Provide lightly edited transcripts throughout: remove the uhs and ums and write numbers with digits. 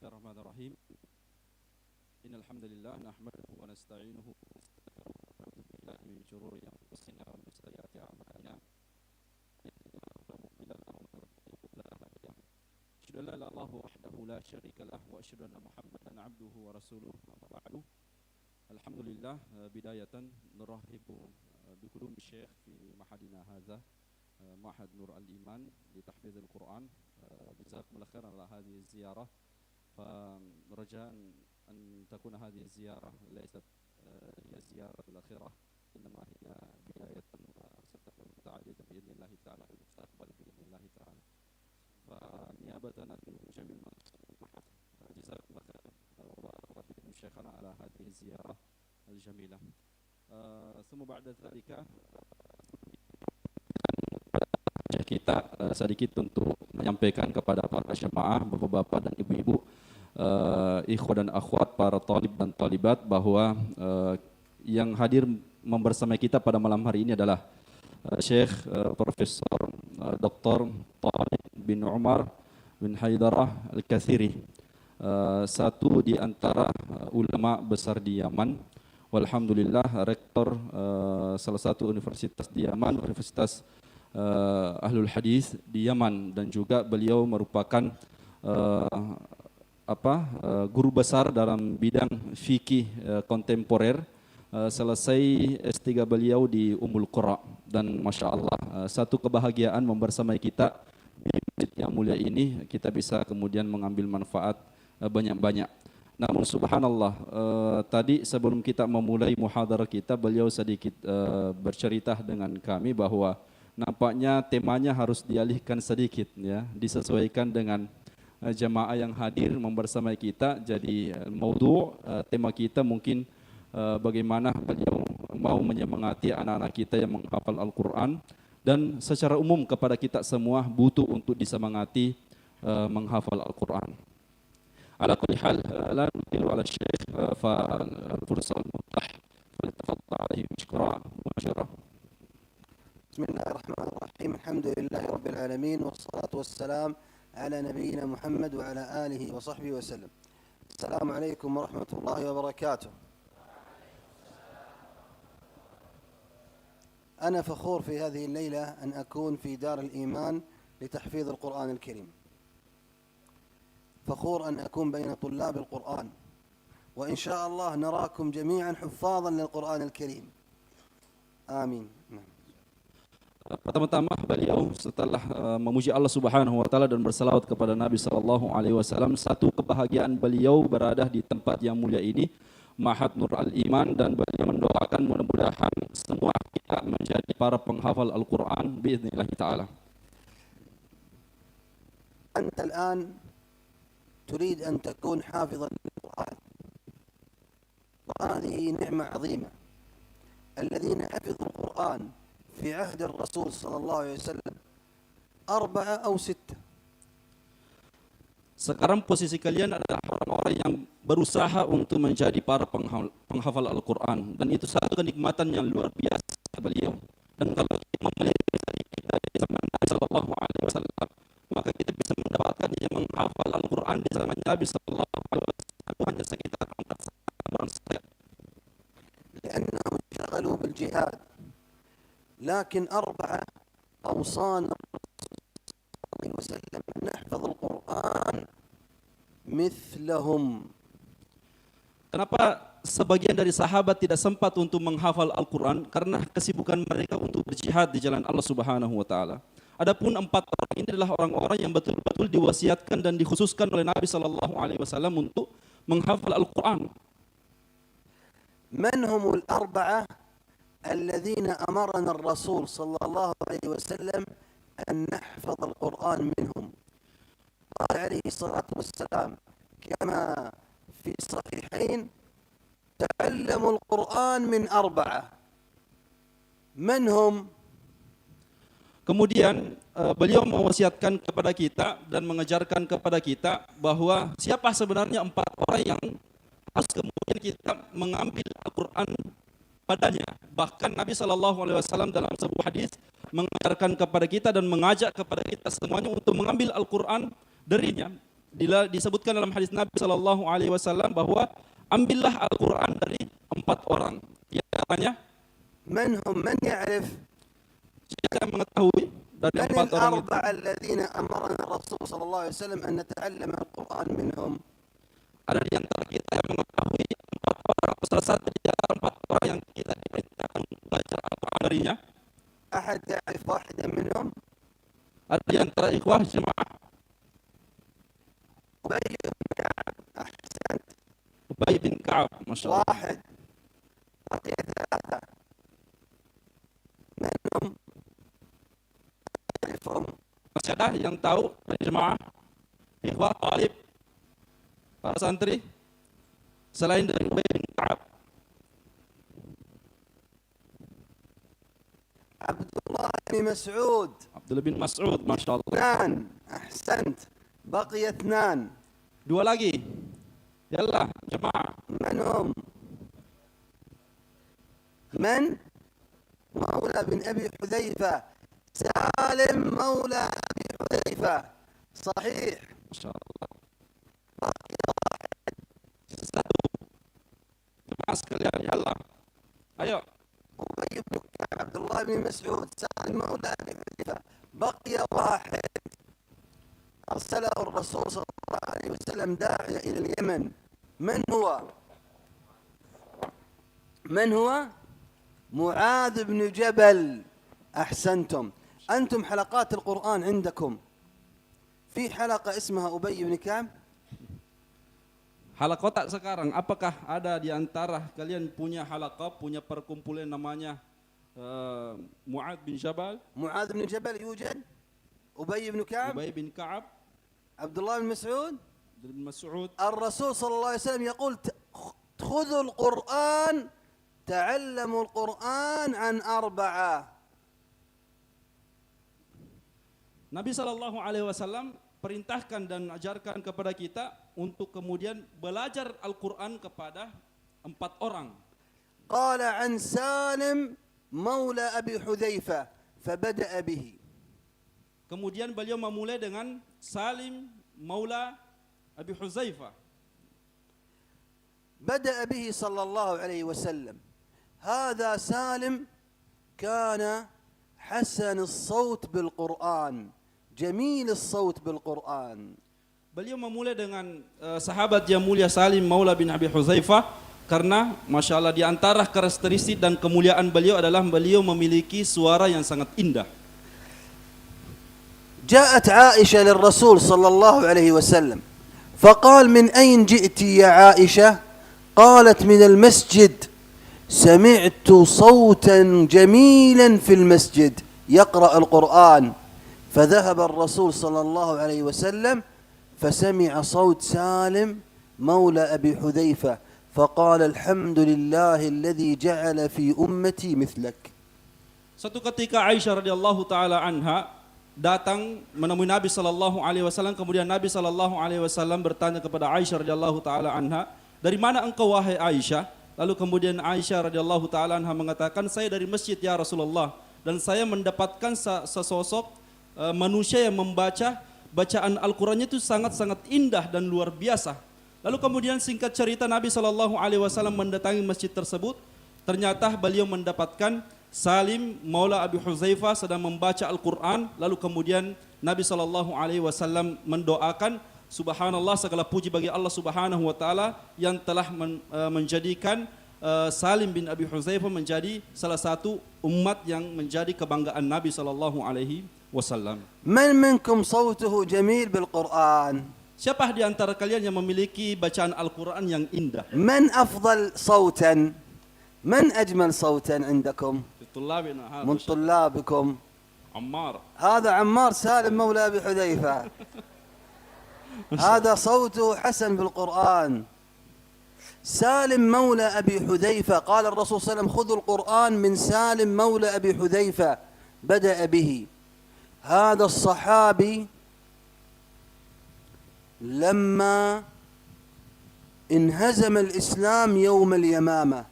Bismillahirrahmanirrahim. Innal hamdalillah nahmaduhu wa nasta'inuhu wa nastaghfiruh wa na'udzu billahi min shururi anfusina wa min sayyiati a'malina. Asyhadu an la ilaha illallah wahdahu la syarika lah wa asyhadu anna Muhammadan 'abduhu wa rasuluh. Amma ba'du. Alhamdulillah, bidayatan nurahibu biqudumi syekh fi mahadina hadza Ma'had Nur Al-Iman li tahfiz al-Quran. Jazakumullah khairan ala hadhihi ziyarah. فرجاء أن تكون هذه الزيارة ليست هي زيارة الأخيرة، إنما هي بداية ستكون متعددة بإذن الله تعالى في المستقبل بإذن الله تعالى. فنيابة عن جميع من جزاكم الله خيرا وبارك الله فيكم شيخنا على هذه الزيارة الجميلة. ثم بعد ذلك kita sedikit untuk menyampaikan kepada para jemaah, bapak-bapak dan ibu-ibu, ikhwan dan akhwat, para talib dan talibat, bahwa yang hadir membersamai kita pada malam hari ini adalah Syekh Profesor Dr. Tariq bin Umar bin Haidarah Al-Kathiri, satu di antara ulama besar di Yaman. Walhamdulillah, rektor salah satu universitas di Yaman, Universitas Ahlul Hadis di Yaman, dan juga beliau merupakan guru besar dalam bidang fikih kontemporer. Selesai S3 beliau di Ummul Qura, dan Masya Allah, satu kebahagiaan membersamai kita di masjid yang mulia ini. Kita bisa kemudian mengambil manfaat banyak-banyak. Namun subhanallah, tadi sebelum kita memulai muhadarah kita, beliau sedikit bercerita dengan kami bahwa nampaknya temanya harus dialihkan sedikit, ya, disesuaikan dengan jemaah yang hadir membersamai kita. Jadi tema kita mungkin bagaimana beliau mau menyemangati anak-anak kita yang menghafal Al-Quran, dan secara umum kepada kita semua butuh untuk disemangati menghafal Al-Quran. Ala kulli hal, la nutilu ala syekh, fal-fursa al-mutah, falitafaddal alaihi mashkura wa masyarah. بسم الله الرحمن الرحيم. الحمد لله رب العالمين، والصلاة والسلام على نبينا محمد وعلى آله وصحبه وسلم. السلام عليكم ورحمة الله وبركاته. أنا فخور في هذه الليلة أن أكون في دار الإيمان لتحفيظ القرآن الكريم. فخور أن أكون بين طلاب القرآن، وإن شاء الله نراكم جميعا حفاظا للقرآن الكريم. آمين. Pertama-tama beliau setelah memuji Allah Subhanahu wa taala dan bersalawat kepada Nabi sallallahu alaihi wasallam, satu kebahagiaan beliau berada di tempat yang mulia ini, Ma'had Nur Al-Iman, dan beliau mendoakan mudah-mudahan semua kita menjadi para penghafal Al-Qur'an باذنillah taala. أنت الآن تريد أن تكون حافظا للقرآن، وهذه نعمة عظيمة. الذين حفظوا القرآن في عهد الرسول صلى الله عليه وسلم 4 أو 6. Sekarang posisi kalian adalah orang-orang yang berusaha untuk menjadi para penghafal Al-Quran, dan itu satu kenikmatan yang luar biasa beliau. Dan kalau kita memiliki dari zaman Nabi Sallallahu Alaihi Wasallam, maka kita bisa mendapatkan yang menghafal Al-Quran di zaman Nabi Sallallahu Alaihi Wasallam hanya sekitar 4 orang saja. لأنهم انشغلوا بالجهاد. لكن 4 أوصانا الرسول صلى الله عليه وسلم أن نحفظ القرآن مثلهم. Kenapa sebagian dari sahabat tidak sempat untuk menghafal Al-Quran? Karena kesibukan mereka untuk berjihad di jalan Allah Subhanahu wa taala. Adapun 4 orang ini adalah orang-orang yang betul-betul diwasiatkan dan dikhususkan oleh Nabi sallallahu alaihi wasallam untuk menghafal Al-Quran. من هم ال4 الذين أمرنا الرسول صلى الله عليه وسلم أن نحفظ القرآن منهم؟ قال عليه الصلاة والسلام كما في الصحيحين: تعلموا القرآن من 4. من هم؟ Kemudian beliau mewasiatkan kepada kita dan mengajarkan kepada kita bahwa siapa sebenarnya 4 orang yang harus kemudian kita mengambil Al-Quran padanya. Bahkan Nabi SAW dalam sebuah hadis mengajarkan kepada kita dan mengajak kepada kita semuanya untuk mengambil Al-Quran darinya. disebutkan dalam hadis Nabi sallallahu alaihi wasallam bahwa ambillah Al-Qur'an dari 4 orang. Di antaranya من هم؟ من يعرف؟ siapa yang mengetahui dari من 4 orang itu? الأربعة الذين أمرنا الرسول صلى الله عليه وسلم أن نتعلم القرآن منهم؟ Ada di antara kita yang mengetahui 4 orang, salah satu di antara 4 orang yang kita diperintahkan belajar Al-Qur'an darinya. أحد يعرف واحدا منهم؟ Ada di antara ikhwah jemaah أبي بن كعب. أحسنت. Ubay bin Ka'ab, Masya Allah. واحد. بقي 3. من هم؟ يعرفهم؟ Masih ada yang tahu dari jemaah ikhwah talib para santri selain dari Ubay bin Ka'ab? عبد الله بن مسعود. Abdullah bin Mas'ud, Masya Allah. 2. أحسنت. بقي 2. 2 lagi. Yallah, jemaah. من هم؟ من؟ مولى بن أبي حذيفة. سالم مولى أبي حذيفة. صحيح. Masya Allah. بقي Satu. Jemaah sekalian, yallah. Ayo. أبي بن كعب. عبد الله بن مسعود. سالم مولى أبي حذيفة. بقي 1 أرسله الرسول صلى الله عليه وسلم داعية إلى اليمن. من هو؟ من هو؟ معاذ بن جبل. أحسنتم. أنتم حلقات القرآن عندكم في حلقة اسمها أبي بن كعب؟ Halaqah tak sekarang, apakah ada di antara kalian punya halaqah, punya perkumpulan namanya Mu'ad bin Jabal, معاذ بن جبل يوجد؟ أبي بن كعب؟ Ubay bin Ka'ab, عبد الله بن مسعود؟ Abdullah bin Mas'ud. الرسول صلى الله عليه وسلم يقول خذوا القرآن تعلموا القرآن عن 4. Nabi SAW perintahkan dan ajarkan kepada kita untuk kemudian belajar Al-Quran kepada 4 orang. قال عن سالم مولى أبي حذيفة فبدأ به. Kemudian beliau memulai dengan Salim Maula Abi Huzaifah. بدأ به صلى الله عليه وسلم. هذا سالم كان حسن الصوت بالقرآن جميل الصوت بالقرآن. Beliau memulai dengan sahabat yang mulia Salim Maula bin Abi Huzaifah karena Masya Allah di antara karakteristik dan kemuliaan beliau adalah beliau memiliki suara yang sangat indah. جاءت عائشة للرسول صلى الله عليه وسلم فقال من أين جئت يا عائشة؟ قالت من المسجد سمعت صوتا جميلا في المسجد يقرأ القرآن فذهب الرسول صلى الله عليه وسلم فسمع صوت سالم مولى أبي حذيفة فقال الحمد لله الذي جعل في أمتي مثلك. Suatu ketika Aisyah radhiyallahu taala anha datang menemui Nabi sallallahu alaihi wasallam, kemudian Nabi sallallahu alaihi wasallam bertanya kepada Aisyah radhiyallahu taala anha, "Dari mana engkau wahai Aisyah?" Lalu kemudian Aisyah radhiyallahu taala anha mengatakan, "Saya dari masjid ya Rasulullah, dan saya mendapatkan sesosok manusia yang membaca bacaan Al-Qur'annya itu sangat-sangat indah dan luar biasa." Lalu kemudian singkat cerita Nabi sallallahu alaihi wasallam mendatangi masjid tersebut, ternyata beliau mendapatkan Salim Maula Abi Huzaifah sedang membaca Al-Quran. Lalu kemudian Nabi SAW mendoakan, subhanallah, segala puji bagi Allah Subhanahu wa taala yang telah menjadikan Salim bin Abi Huzaifah menjadi salah satu umat yang menjadi kebanggaan Nabi SAW. من منكم صوته جميل بالقرآن؟ Siapa di antara kalian yang memiliki bacaan Al-Quran yang indah? من أفضل صوتا؟ من أجمل صوتا عندكم من طلابكم؟ عمار. هذا عمار سالم مولى أبي حذيفة. هذا صوته حسن بالقرآن. سالم مولى أبي حذيفة قال الرسول صلى الله عليه وسلم خذوا القرآن من سالم مولى أبي حذيفة بدأ به. هذا الصحابي لما انهزم الإسلام يوم اليمامة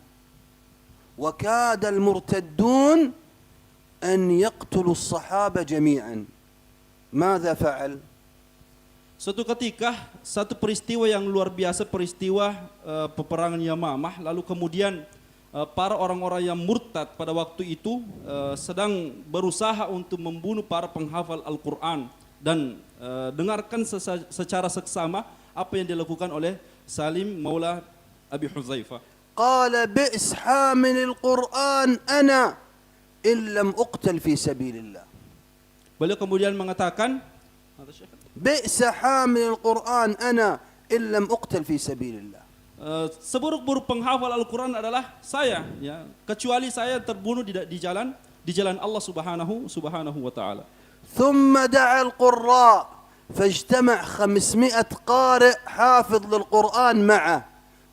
وكاد المرتدون أن يقتلوا الصحابة جميعا، ماذا فعل؟ Suatu ketika satu peristiwa yang luar biasa, peristiwa peperangan Yamamah, lalu kemudian para orang-orang yang murtad pada waktu itu sedang berusaha untuk membunuh para penghafal Al-Quran. Dan dengarkan secara seksama apa yang dilakukan oleh Salim Maula Abi Hudzaifah. قال بئس حامل القرآن أنا إن لم أقتل في سبيل الله. Beliau kemudian mengatakan, بئس حامل القرآن أنا إن لم أقتل في سبيل الله. Seburuk-buruk penghafal Al-Quran adalah saya, ya, kecuali saya terbunuh di jalan Allah Subhanahu wa taala. ثم دعا القراء فاجتمع 500 قارئ حافظ للقرآن معه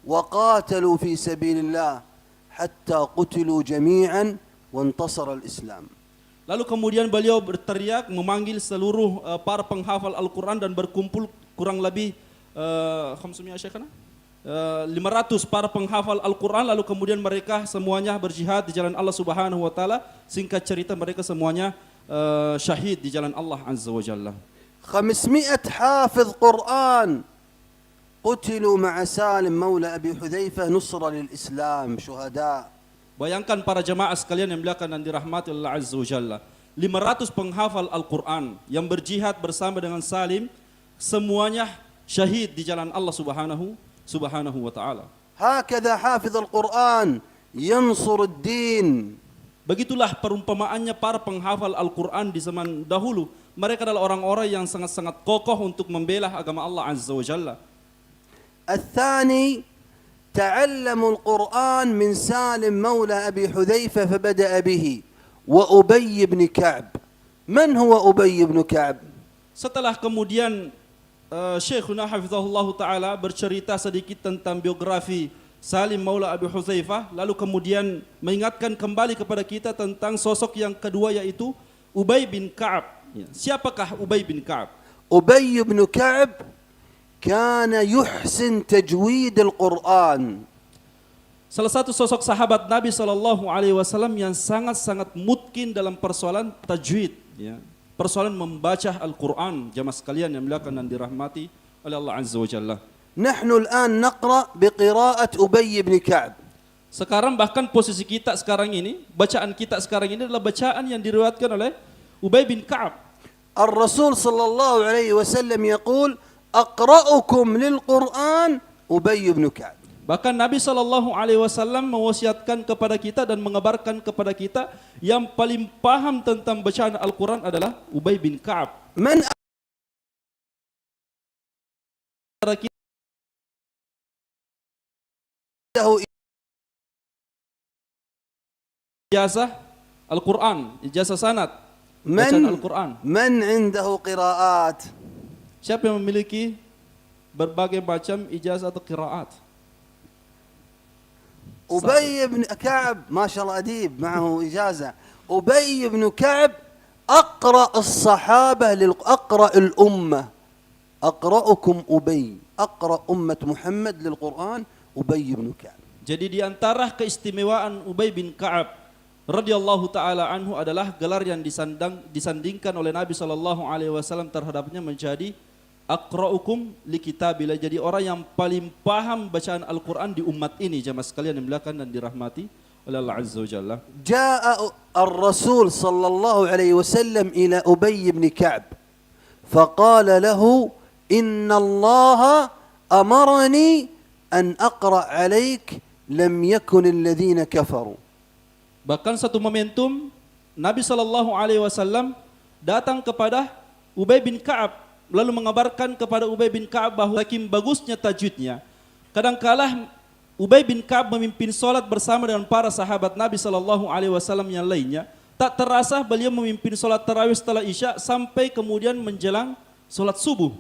وقاتلوا في سبيل الله حتى قتلوا جميعا وانتصر الإسلام. Lalu kemudian beliau berteriak memanggil seluruh para penghafal Al-Quran dan berkumpul kurang lebih 500 para penghafal Al-Quran, lalu kemudian mereka semuanya berjihad di jalan Allah Subhanahu wa taala. Singkat cerita mereka semuanya syahid di jalan Allah Azza wa Jalla. 500 حافظ قرآن قتلوا مع سالم مولى أبي حذيفة نصرة للإسلام شهداء. Bayangkan para jemaah sekalian yang dimuliakan dan dirahmati Allah Azza wa Jalla. 500 penghafal Al-Quran yang berjihad bersama dengan Salim, semuanya syahid di jalan Allah Subhanahu wa taala. هكذا حافظ القرآن ينصر الدين. Begitulah perumpamaannya para penghafal Al-Quran di zaman dahulu. Mereka adalah orang-orang yang sangat-sangat kokoh untuk membela agama Allah Azza wa Jalla. الثاني تعلموا القرآن من سالم مولى أبي حذيفة فبدأ به وأبي بن كعب. من هو أبي بن كعب؟ Setelah kemudian Syekhuna Hafizahullah Ta'ala bercerita sedikit tentang biografi Salim Maula Abi Hudzaifah, lalu kemudian mengingatkan kembali kepada kita tentang sosok yang kedua, yaitu Ubay bin Ka'ab. Siapakah Ubay bin Ka'ab? أبي بن كعب كان يحسن تجويد القرآن. Salah satu sosok sahabat Nabi SAW yang sangat-sangat mutkin dalam persoalan tajwid, ya, persoalan membaca Al-Quran. Jamaah sekalian yang dimuliakan dan dirahmati oleh Allah Azza wa Jalla. نحن الآن نقرأ بقراءة أبي بن كعب. Sekarang bahkan posisi kita sekarang ini, bacaan kita sekarang ini adalah bacaan yang diriwayatkan oleh Ubay bin Ka'ab. الرسول صلى الله عليه وسلم يقول أقرأكم للقرآن أبي بن كعب. Bahkan Nabi SAW mewasiatkan kepada kita dan mengabarkan kepada kita yang paling paham tentang bacaan Al-Quran adalah Ubay bin Ka'ab. من عنده Ijazah Al-Quran, ijazah sanad bacaan Al-Quran. من عنده قراءات؟ Siapa yang memiliki berbagai macam ijazah atau qiraat? أبي بن كعب ما شاء الله أديب معه إجازة. أبي بن كعب أقرأ الصحابة أقرأ الأمة. أقرأكم أبي أقرأ أمة محمد للقرآن أبي بن كعب. Jadi di antara keistimewaan Ubay bin Ka'ab radhiyallahu taala anhu adalah gelar yang disandingkan oleh Nabi SAW terhadapnya menjadi aqra'ukum li kitabillah. Jadi orang yang paling paham bacaan Al-Quran di umat ini, jamaah sekalian yang dimuliakan dan dirahmati oleh Allah Azza wa Jalla. جاء الرسول صلى الله عليه وسلم إلى أبي بن كعب فقال له إن الله أمرني أن أقرأ عليك لم يكن الذين كفروا. Bahkan satu momentum Nabi SAW datang kepada Ubay bin Ka'ab lalu mengabarkan kepada Ubay bin Ka'ab bahwa saking bagusnya tajwidnya, kadangkala Ubay bin Ka'ab memimpin solat bersama dengan para sahabat Nabi SAW yang lainnya, tak terasa beliau memimpin solat tarawih setelah Isya sampai kemudian menjelang solat subuh.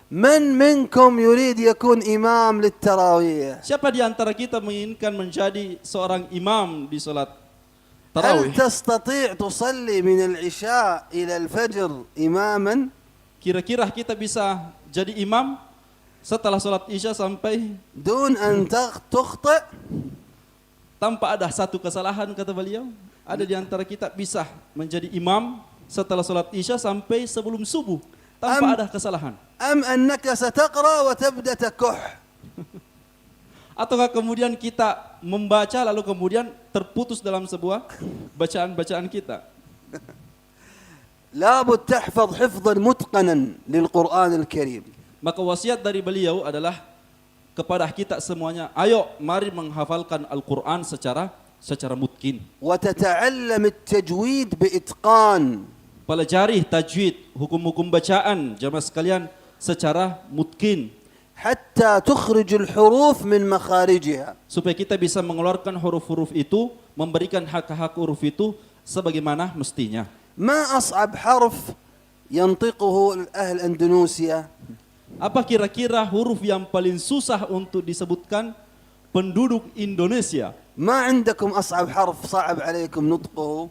من منكم يريد يكون إمام للتراويح؟ Siapa di antara kita menginginkan menjadi seorang imam di solat هل tarawih? تستطيع تصلي من العشاء إلى الفجر إماما؟ Kira-kira kita bisa jadi imam setelah solat Isya sampai دون أن تخطئ؟ tanpa ada satu kesalahan, kata beliau? Ada di antara kita bisa menjadi imam setelah solat Isya sampai sebelum subuh tanpa ada kesalahan? أم أنك ستقرأ وتبدأ تكح؟ Ataukah kemudian kita membaca lalu kemudian terputus dalam sebuah bacaan-bacaan kita? لابد تحفظ حفظا متقنا للقرآن الكريم. Maka wasiat dari beliau adalah kepada kita semuanya, ayo mari menghafalkan Al-Quran secara mutkin. وتتعلم التجويد بإتقان. Pelajari tajwid, hukum-hukum bacaan jamaah sekalian secara mutkin. حتى تخرج الحروف من مخارجها. Supaya kita bisa mengeluarkan huruf-huruf itu, memberikan hak-hak huruf itu sebagaimana mestinya. ما أصعب حرف ينطقه أهل أندونيسيا؟ Apa kira-kira huruf yang paling susah untuk disebutkan penduduk Indonesia? ما عندكم أصعب حرف صعب عليكم نطقه؟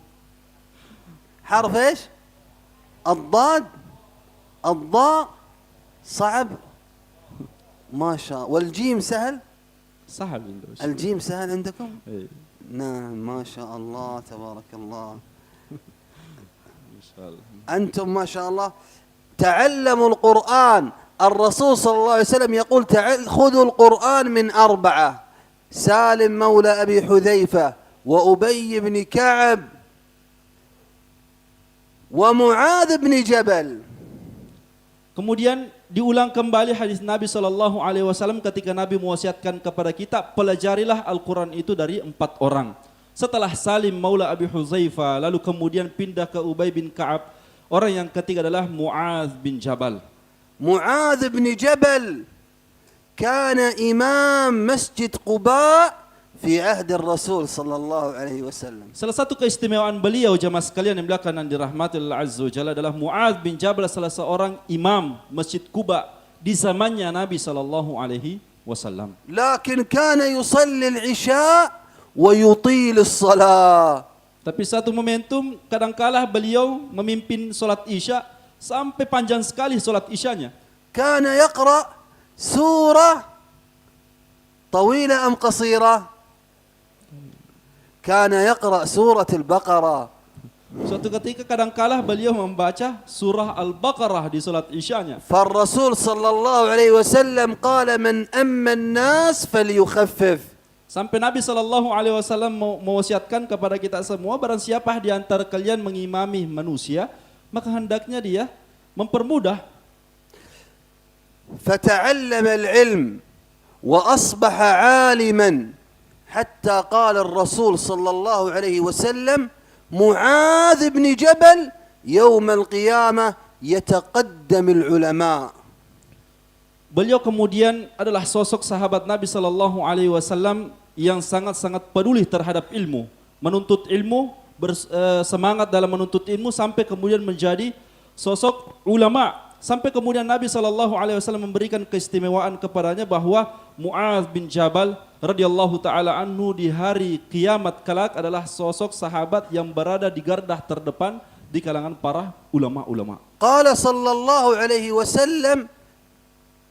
حرف إيش؟ الضاد، الضاء صعب ما شاء. والجيم سهل؟ Sahal Indonesia. الجيم سهل عندكم؟ Eh, نعم ما شاء الله تبارك الله. insyaallah. أنتم ما شاء الله تعلموا القرآن. الرسول صلى الله عليه وسلم يقول خذوا القرآن من أربعة: سالم مولى أبي حذيفة، وأبي بن كعب، ومعاذ بن جبل. Kemudian diulang kembali hadis Nabi SAW ketika Nabi mewasiatkan kepada kita, pelajarilah Al-Quran itu dari 4 orang. Setelah Salim Maula Abi Huzaifah, lalu kemudian pindah ke Ubay bin Ka'ab. Orang yang ketiga adalah Mu'adz bin Jabal. معاذ بن جبل كان إمام مسجد قباء في عهد الرسول صلى الله عليه وسلم. Salah satu keistimewaan beliau jamaah sekalian yang dimuliakan dan dirahmati Allah Azza wa Jalla adalah Mu'adz bin Jabal salah seorang imam Masjid Quba di zamannya Nabi sallallahu alaihi wasallam. لكن كان يصلي العشاء ويطيل الصلاة. Tapi satu momentum kadangkala beliau memimpin salat Isya sampai panjang sekali salat Isyanya. كان يقرأ سورة طويلة أم قصيرة؟ كان يقرأ سورة البقرة. Suatu ketika kadangkala beliau membaca surah Al-Baqarah di salat Isyanya. فالرسول صلى الله عليه وسلم قال من أما الناس فليخفف. Sampai Nabi SAW mewasiatkan kepada kita semua, barang siapa di antara kalian mengimami manusia, maka hendaknya dia mempermudah. فتعلم العلم وأصبح عالما حتى قال الرسول صلى الله عليه وسلم معاذ بن جبل يوم القيامة يتقدم العلماء. Beliau kemudian adalah sosok sahabat Nabi SAW yang sangat-sangat peduli terhadap ilmu, menuntut ilmu, semangat dalam menuntut ilmu sampai kemudian menjadi sosok ulama. Sampai kemudian Nabi SAW memberikan keistimewaan kepadanya bahwa Mu'adz bin Jabal radhiyallahu taala anhu di hari kiamat kelak adalah sosok sahabat yang berada di garda terdepan di kalangan para ulama-ulama. Qala sallallahu alaihi wasallam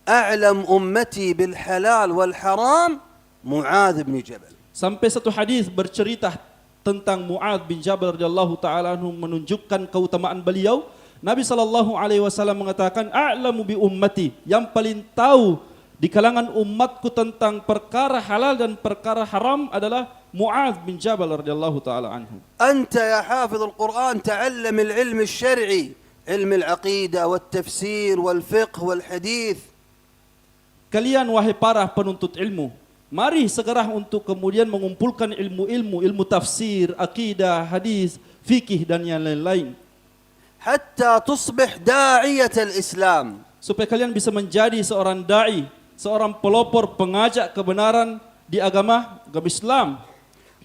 a'lam ummati bil halal wal haram Mu'adz bin Jabal. Sampai satu hadis bercerita tentang Mu'adz bin Jabal radhiyallahu taala anhu menunjukkan keutamaan beliau. Nabi SAW mengatakan, a'lamu bi ummati, yang paling tahu di kalangan umatku tentang perkara halal dan perkara haram adalah Mu'adz bin Jabal radhiyallahu taala anhu. Anta ya hafidh al-Quran ta'allam al-ilm al-syar'i, ilm al-aqidah wal-tafsir wal-fiqh wal-hadith. Kalian wahai para penuntut ilmu, mari segera untuk kemudian mengumpulkan ilmu tafsir, akidah, hadis, fikih dan yang lain-lain. Hatta tusbih da'iyat al-Islam. Supaya kalian bisa menjadi seorang da'i, seorang pelopor pengajak kebenaran di agama Islam.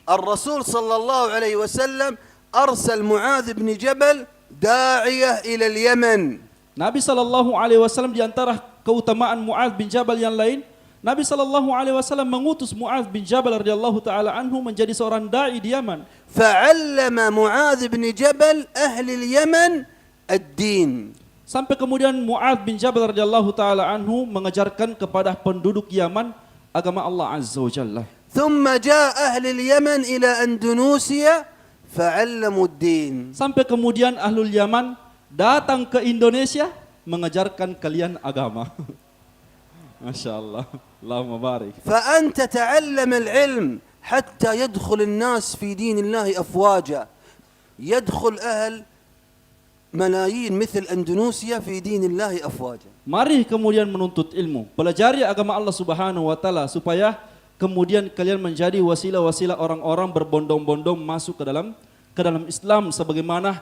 Al-Rasul sallallahu alaihi wasallam arsal Mu'adz bin Jabal da'iyah ila al-Yaman. Nabi SAW di antara keutamaan Mu'adz bin Jabal yang lain, Nabi SAW mengutus Mu'adz bin Jabal radhiyallahu taala anhu menjadi seorang dai di Yaman. Fa'allama Mu'adz bin Jabal ahli al-Yaman ad-din. Sampai kemudian Mu'adz bin Jabal radhiyallahu taala anhu mengajarkan kepada penduduk Yaman agama Allah Azza wa Jalla. ثم جاء أهل اليمن إلى أندونيسيا فعلموا الدين. Sampai kemudian ahlul Yaman datang ke Indonesia, mengajarkan kalian agama. Masya Allah. Allahumma barik. فأنت تعلم العلم حتى يدخل الناس في دين الله أفواجا، يدخل أهل ملايين مثل أندونيسيا في دين الله أفواجا. Mari kemudian menuntut ilmu, pelajari agama Allah Subhanahu wa taala supaya kemudian kalian menjadi wasilah-wasilah orang-orang berbondong-bondong masuk ke dalam Islam, sebagaimana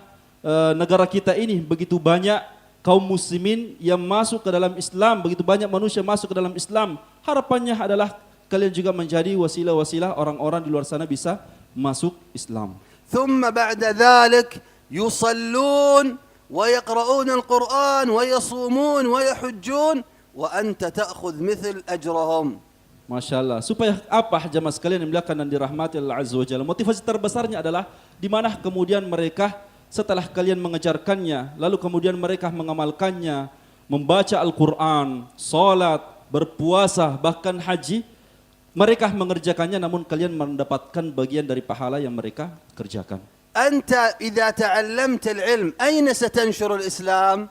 negara kita ini begitu banyak kaum muslimin yang masuk ke dalam Islam, begitu banyak manusia masuk ke dalam Islam. Harapannya adalah kalian juga menjadi wasilah-wasilah orang-orang di luar sana bisa masuk Islam. ثم بعد ذلك يصلون ويقرؤون القرآن ويصومون ويحجون وأنت تأخذ مثل أجرهم. Masya Allah. Supaya apa jamaah sekalian yang dimuliakan dan dirahmati Allah Azza wa Jalla? Motivasi terbesarnya adalah di mana kemudian mereka setelah kalian mengajarkannya, lalu kemudian mereka mengamalkannya, membaca Al-Quran, salat, berpuasa, bahkan haji, mereka mengerjakannya namun kalian mendapatkan bagian dari pahala yang mereka kerjakan. أنت إذا تعلمت العلم أين ستنشر الإسلام؟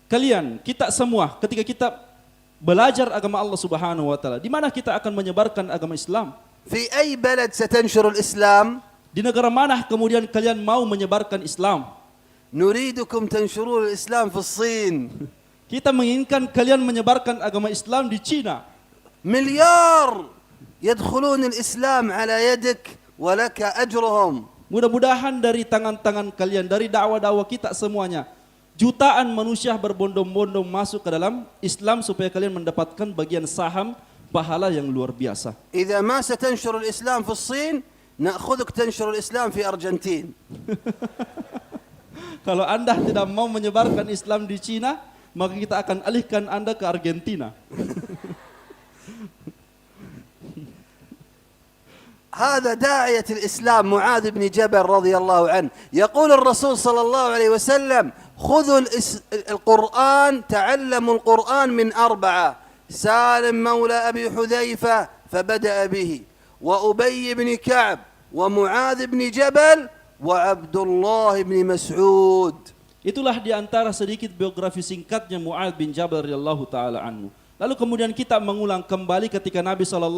Kalian, kita semua, ketika kita belajar agama Allah Subhanahu wa taala, di mana kita akan menyebarkan agama Islam? في أي بلد ستنشر الإسلام؟ Di negara mana kemudian kalian mau menyebarkan Islam? نريدكم تنشرون الإسلام في الصين. Kita menginginkan kalian menyebarkan agama Islam di Cina. مليار يدخلون الإسلام على يدك ولك أجرهم. Mudah-mudahan dari tangan-tangan kalian, dari dakwah-dakwah kita semuanya, jutaan manusia berbondong-bondong masuk ke dalam Islam supaya kalian mendapatkan bagian saham pahala yang luar biasa. إذا ما ستنشر الإسلام في الصين نأخذك تنشر الإسلام في أرجنتين. Kalau Anda tidak mau menyebarkan Islam di Cina, maka kita akan alihkan Anda ke Argentina. هذا داعية الإسلام معاذ بن جبل رضي الله عنه يقول الرسول صلى الله عليه وسلم خذوا القرآن تعلموا القرآن من أربعة: سالم مولى أبي حذيفة فبدأ به، وأبي بن كعب، ومعاذ بن جبل، وعبد الله بن مسعود. Itulah di antara sedikit biografi singkatnya Mu'adz bin Jabal radhiyallahu taala anhu. Lalu kemudian kita mengulang kembali ketika Nabi SAW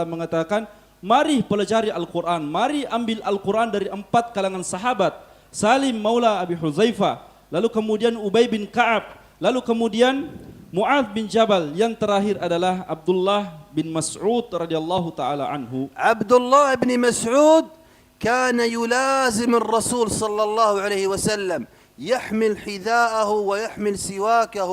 mengatakan, mari pelajari Al-Quran, mari ambil Al-Quran dari 4 kalangan sahabat. Salim maula Abi Huzaifah, lalu kemudian Ubay bin Ka'ab, lalu kemudian Mu'adz bin Jabal, yang terakhir adalah Abdullah bin Mas'ud radhiyallahu taala anhu. عبد الله بن مسعود كان يلازم الرسول صلى الله عليه وسلم يحمل حذاءه ويحمل سواكه.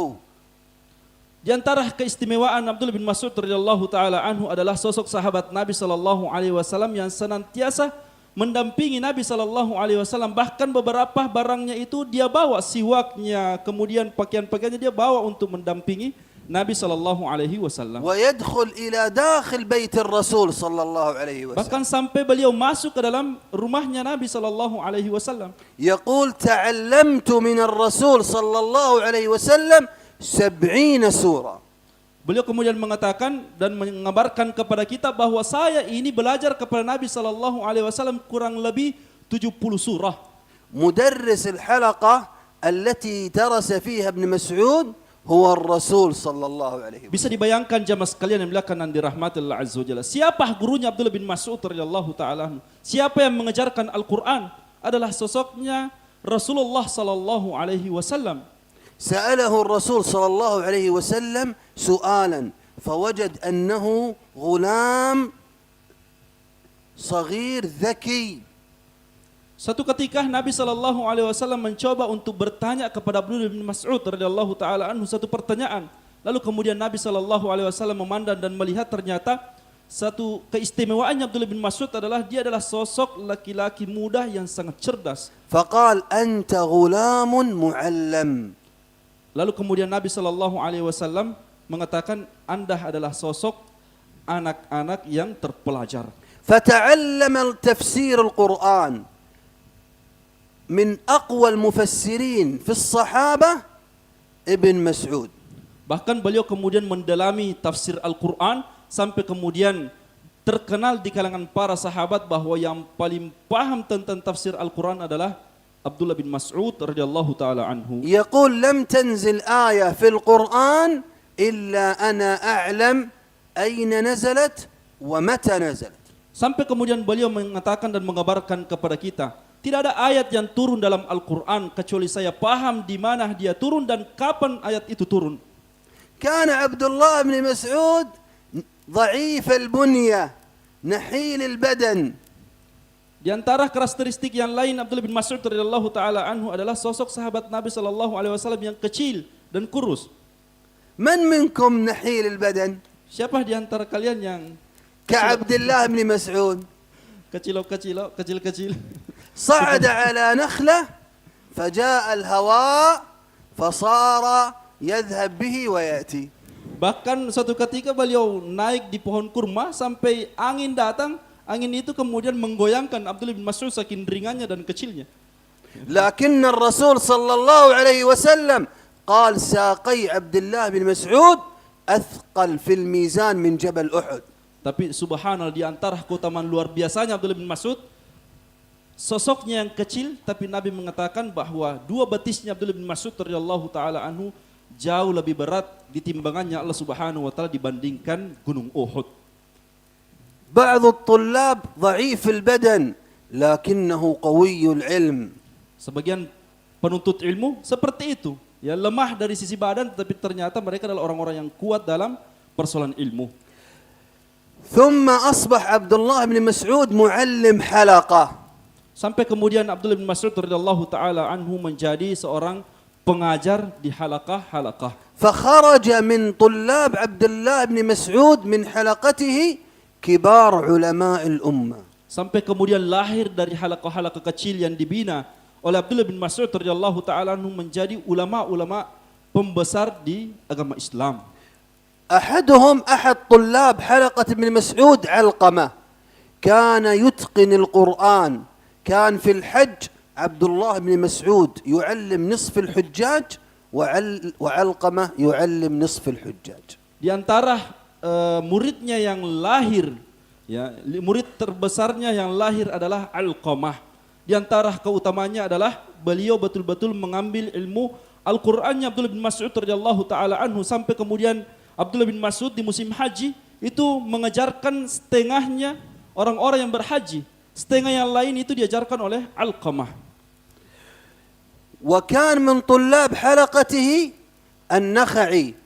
Di antara keistimewaan Abdullah bin Mas'ud radhiyallahu taala anhu adalah sosok sahabat Nabi sallallahu alaihi wasallam yang senantiasa mendampingi Nabi sallallahu alaihi wasallam, bahkan beberapa barangnya itu dia bawa, siwaknya, kemudian pakaian-pakaiannya dia bawa untuk mendampingi Nabi sallallahu alaihi wasallam. ويدخل إلى داخل بيت الرسول صلى الله عليه وسلم. Bahkan sampai beliau masuk ke dalam rumahnya Nabi sallallahu alaihi wasallam. يقول تعلمت من الرسول صلى الله عليه وسلم 70 سورة. Beliau kemudian mengatakan dan mengabarkan kepada kita bahwa saya ini belajar kepada Nabi sallallahu alaihi wasallam kurang lebih 70 surah. مدرس الحلقة التي درس فيها ابن مسعود هو الرسول صلى الله عليه وسلم. Bisa dibayangkan jamaah sekalian yang dimuliakan dan dirahmati Allah Azza wa Jalla. Siapa gurunya Abdullah bin Mas'ud radhiyallahu taala? Siapa yang mengajarkan Al-Qur'an? Adalah sosoknya Rasulullah sallallahu alaihi wasallam. سأله الرسول صلى الله عليه وسلم سؤالا فوجد أنه غلام صغير ذكي. Satu ketika Nabi sallallahu alaihi wasallam mencoba untuk bertanya kepada Abdullah bin Mas'ud radhiyallahu taala anhu satu pertanyaan. Lalu kemudian Nabi sallallahu alaihi wasallam memandang dan melihat ternyata satu keistimewaannya Abdullah bin Mas'ud adalah dia adalah sosok laki-laki muda yang sangat cerdas. فقال أنت غلام معلم. Lalu kemudian Nabi sallallahu alaihi wasallam mengatakan, Anda adalah sosok anak-anak yang terpelajar. فتعلم تفسير القرآن من أقوى المفسرين في الصحابة ابن مسعود. Bahkan beliau kemudian mendalami tafsir Al-Quran sampai kemudian terkenal di kalangan para sahabat bahwa yang paling paham tentang tafsir Al-Quran adalah Abdullah bin Mas'ud radhiyallahu taala anhu. يقول لم تنزل آية في القرآن إلا أنا أعلم أين نزلت ومتى نزلت. Sampai kemudian beliau mengatakan dan mengabarkan kepada kita, tidak ada ayat yang turun dalam Al-Quran kecuali saya paham di mana dia turun dan kapan ayat itu turun. كان عبد الله بن مسعود ضعيف البنية نحيل البدن. Di antara karakteristik yang lain Abdullah bin Mas'ud radhiyallahu taala anhu adalah sosok sahabat Nabi sallallahu alaihi wasallam yang kecil dan kurus. من منكم نحيل البدن؟ Siapa di antara kalian yang كعبد الله بن مسعود kecil-kecil? صعد على نخلة فجاء الهواء فصار يذهب به ويأتي. Bahkan suatu ketika beliau naik di pohon kurma sampai angin datang, angin itu kemudian menggoyangkan Abdullah bin Mas'ud saking ringannya dan kecilnya. لكن الرسول صلى الله عليه وسلم قال ساقي عبد الله بن مسعود أثقل في الميزان من جبل أحد. Tapi subhanallah, di antara keutamaan luar biasanya Abdullah bin Mas'ud, sosoknya yang kecil, tapi Nabi mengatakan bahwa dua betisnya Abdullah bin Mas'ud radhiyallahu taala anhu jauh lebih berat di timbangannya Allah Subhanahu wa taala dibandingkan gunung Uhud. بعض الطلاب ضعيف البدن لكنه قوي العلم. Sebagian penuntut ilmu seperti itu, ya, lemah dari sisi badan tetapi ternyata mereka adalah orang-orang yang kuat dalam persoalan ilmu. ثم أصبح عبد الله بن مسعود معلم حلقة. Sampai kemudian Abdullah bin Mas'ud radhiyallahu taala anhu menjadi seorang pengajar di halaqah-halaqah. فخرج من طلاب عبد الله بن مسعود من حلقته كبار علماء الأمة. Sampai kemudian lahir dari halaqah-halaqah kecil yang dibina oleh Abdullah bin Mas'ud radhiyallahu taala anhu menjadi ulama-ulama pembesar di agama Islam. أحدهم أحد طلاب حلقة ابن مسعود علقمة كان يتقن القرآن. كان في الحج عبد الله بن مسعود يعلم نصف الحجاج وعلقمة يعلم نصف الحجاج. Di antara muridnya yang lahir, ya, murid terbesarnya yang lahir adalah Alqamah. Di antara keutamanya adalah beliau betul-betul mengambil ilmu Al-Qur'annya Abdullah bin Mas'ud radhiyallahu taala anhu, sampai kemudian Abdullah bin Mas'ud di musim haji itu mengajarkan setengahnya orang-orang yang berhaji, setengah yang lain itu diajarkan oleh Alqamah. وكان من طلاب حلقته النخعي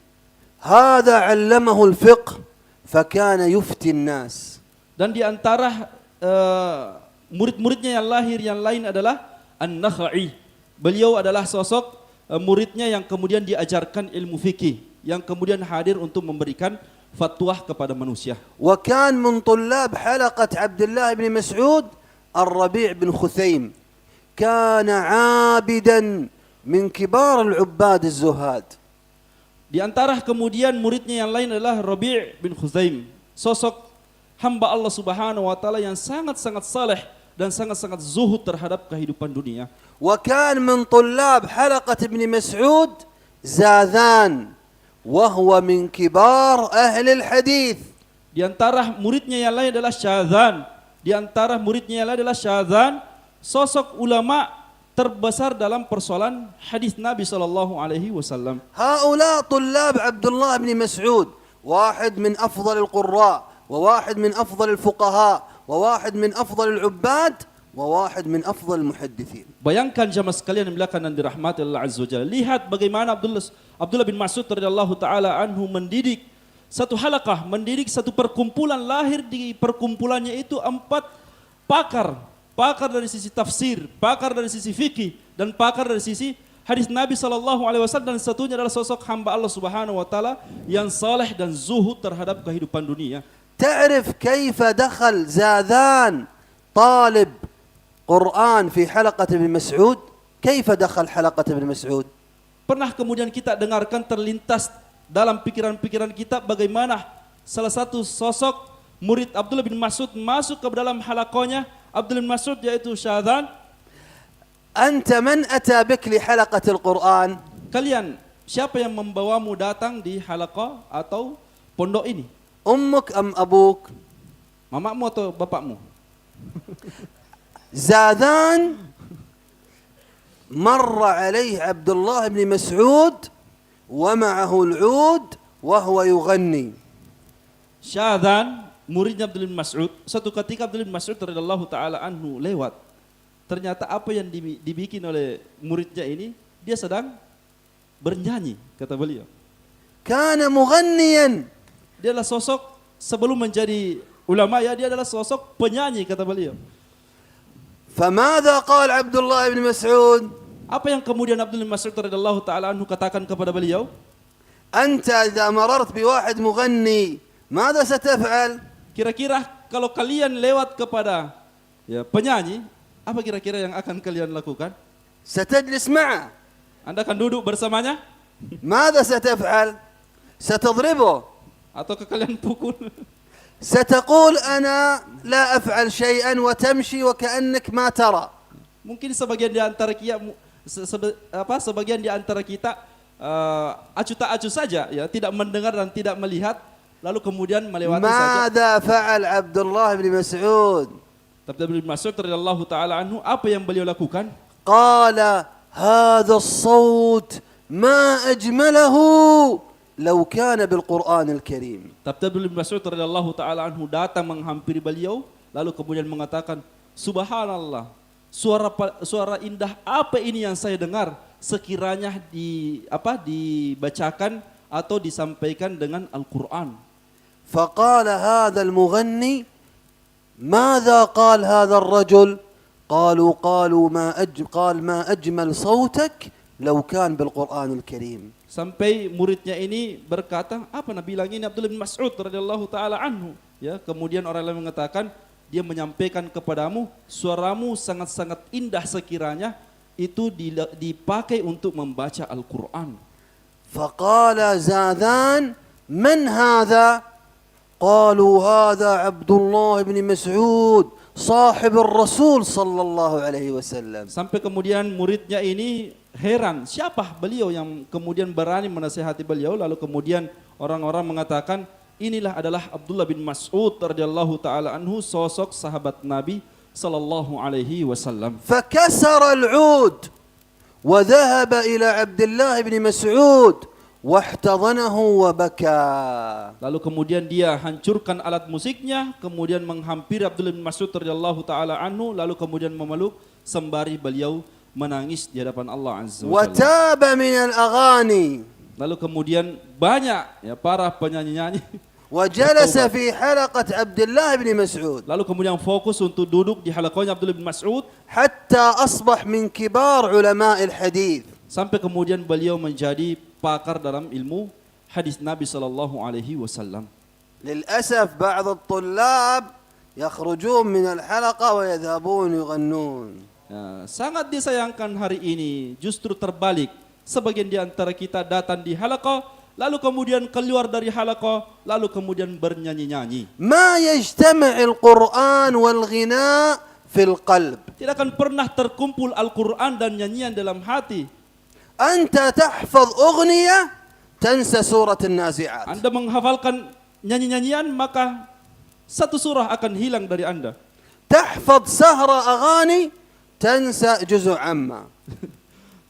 هذا علمه الفقه فكان يفتي الناس. Dan di antara murid-muridnya yang lahir yang lain adalah An-Nakhai. Beliau adalah sosok muridnya yang kemudian diajarkan ilmu fikih, yang kemudian hadir untuk memberikan fatwa kepada manusia. وكان من طلاب حلقة عبد الله بن مسعود الربيع بن خثيم. كان عابدا من كبار العباد الزهاد. Di antara kemudian muridnya yang lain adalah Rabi' bin Khuzaim, sosok hamba Allah Subhanahu wa taala yang sangat-sangat saleh dan sangat-sangat zuhud terhadap kehidupan dunia. وكان من طلاب حلقة ابن مسعود زاذان وهو من كبار أهل الحديث. Di antara muridnya yang lain adalah Syadzan. Di antara muridnya yang lain adalah Syadzan, sosok ulama terbesar dalam persoalan hadis Nabi sallallahu alaihi wasallam. هؤلاء طلاب عبد الله بن مسعود، واحد من أفضل القراء، وواحد من أفضل الفقهاء، وواحد من أفضل العباد، وواحد من أفضل المحدثين. Bayangkan jamaah sekalian yang dimuliakan dan dirahmati Allah Azza wa Jalla. Lihat bagaimana Abdullah bin Mas'ud radhiyallahu taala anhu mendidik satu halaqah, mendidik satu perkumpulan, lahir di perkumpulannya itu 4 pakar. Pakar dari sisi tafsir, pakar dari sisi fikih, dan pakar dari sisi hadis Nabi sallallahu alaihi wasallam, dan satunya adalah sosok hamba Allah Subhanahu wa taala yang saleh dan zuhud terhadap kehidupan dunia. تعرف كيف دخل زاذان طالب قرآن في حلقة ابن مسعود؟ كيف دخل حلقة ابن مسعود؟ Pernah kemudian kita dengarkan terlintas dalam pikiran-pikiran kita bagaimana salah satu sosok murid Abdullah bin Mas'ud masuk ke dalam halaqahnya Abdullah bin Mas'ud, yaitu Syadzan. أنت من أتى بك لحلقة القرآن؟ Kalian, siapa yang membawamu datang di halaqah atau pondok ini? أمك أم أبوك؟ Mamamu atau bapakmu? زاذان مر عليه عبد الله بن مسعود ومعه العود وهو يغني. Syadhan, muridnya Abdullah bin Mas'ud, suatu ketika Abdullah bin Mas'ud radhiyallahu taala anhu lewat. Ternyata apa yang dibikin oleh muridnya ini, dia sedang bernyanyi, kata beliau. كان مغنيا. Dia adalah sosok sebelum menjadi ulama, ya dia adalah sosok penyanyi, kata beliau. فماذا قال عبد الله بن مسعود؟ Apa yang kemudian Abdullah bin Mas'ud radhiyallahu taala anhu katakan kepada beliau? أنت إذا مررت بواحد مغني ماذا ستفعل؟ Kira-kira kalau kalian lewat kepada ya penyanyi, apa kira-kira yang akan kalian lakukan? ستجلس معه. Anda akan duduk bersamanya ماذا ستفعل؟ ستضربه. atau kalian pukul? ستقول أنا لا أفعل شيئا وتمشي وكأنك ما ترى. Mungkin sebagian di antara kita sebagian di antara kita acuh tak acuh saja, ya, tidak mendengar dan tidak melihat, lalu kemudian melewati saja. ماذا فعل عبد الله بن مسعود؟ Tapi Abdullah bin Mas'ud radhiyallahu taala anhu, apa yang beliau lakukan? قال هذا الصوت ما أجمله لو كان بالقرآن الكريم. Tapi Abdullah bin Mas'ud radhiyallahu taala anhu datang menghampiri beliau, lalu kemudian mengatakan, subhanallah, suara indah apa ini yang saya dengar, sekiranya dibacakan atau disampaikan dengan Al-Quran. فقال هذا المغني ماذا قال هذا الرجل؟ قالوا ما أجمل صوتك لو كان بالقرآن الكريم. Sampai muridnya ini berkata, apa Nabi bilang ini Abdullah bin Mas'ud radhiyallahu taala anhu, ya. Kemudian orang lain mengatakan, dia menyampaikan kepadamu, suaramu sangat-sangat indah sekiranya itu dipakai untuk membaca Al-Quran. فقال زاذان من هذا؟ قالوا هذا عبد الله بن مسعود صاحب الرسول صلى الله عليه وسلم. Sampai kemudian muridnya ini heran, siapa beliau yang kemudian berani menasihati beliau, lalu kemudian orang-orang mengatakan, inilah adalah Abdullah bin Mas'ud radhiyallahu taala anhu, sosok sahabat Nabi sallallahu alaihi wasallam. فكسر العود وذهب إلى عبد الله بن مسعود واحتضنه وبكى. Lalu kemudian dia hancurkan alat musiknya, kemudian menghampiri Abdullah bin Mas'ud radhiyallahu taala anhu, lalu kemudian memeluk sembari beliau menangis di hadapan Allah Azza wa Jalla. وتاب من الأغاني. Lalu kemudian banyak ya para penyanyi-nyanyi وجلس في حلقة عبد الله بن مسعود. lalu kemudian fokus untuk duduk di halaqahnya Abdullah bin Mas'ud, حتى أصبح من كبار علماء الحديث. sampai kemudian beliau menjadi pakar dalam ilmu hadis Nabi sallallahu alaihi wasallam. للأسف بعض الطلاب يخرجون من الحلقة ويذهبون يغنون. Ya, sangat disayangkan hari ini justru terbalik. Sebagian di antara kita datang di halaqah, lalu kemudian keluar dari halaqah, lalu kemudian bernyanyi-nyanyi. ما يجتمع القرآن والغناء في القلب. Tidak akan pernah terkumpul Al-Quran dan nyanyian dalam hati. أنت تحفظ أغنية تنسى سورة النازعات. Anda menghafalkan nyanyi-nyanyian, maka satu surah akan hilang dari Anda. تحفظ سهرة أغاني تنسى جزء عما.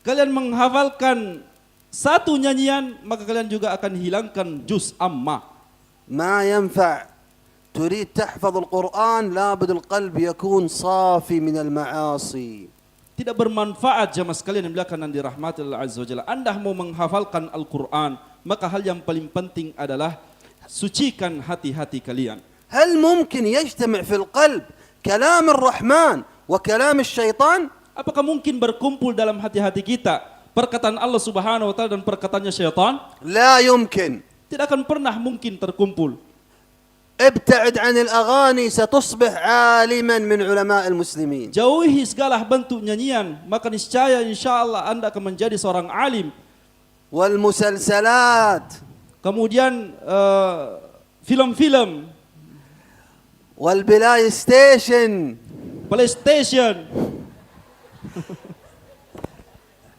Kalian menghafalkan satu nyanyian, maka kalian juga akan hilangkan juz amma. ما ينفع. تريد تحفظ القرآن لابد القلب يكون صافي من المعاصي. Tidak bermanfaat jamaah sekalian yang dimuliakan dan dirahmati Allah Azza wa Jalla. Anda mau menghafalkan Al-Quran, maka hal yang paling penting adalah sucikan hati-hati kalian. هل ممكن يجتمع في القلب كلام الرحمن وكلام الشيطان؟ Apakah mungkin berkumpul dalam hati-hati kita perkataan Allah Subhanahu wa taala dan perkataannya syaitan? لا يمكن. Tidak akan pernah mungkin terkumpul. ابتعد عن الأغاني ستصبح عالما من علماء المسلمين. Jauhi segala bentuk nyanyian, maka niscaya insyaallah Anda akan menjadi seorang alim. والمسلسلات. Kemudian film-film, والبلاي ستيشن. PlayStation,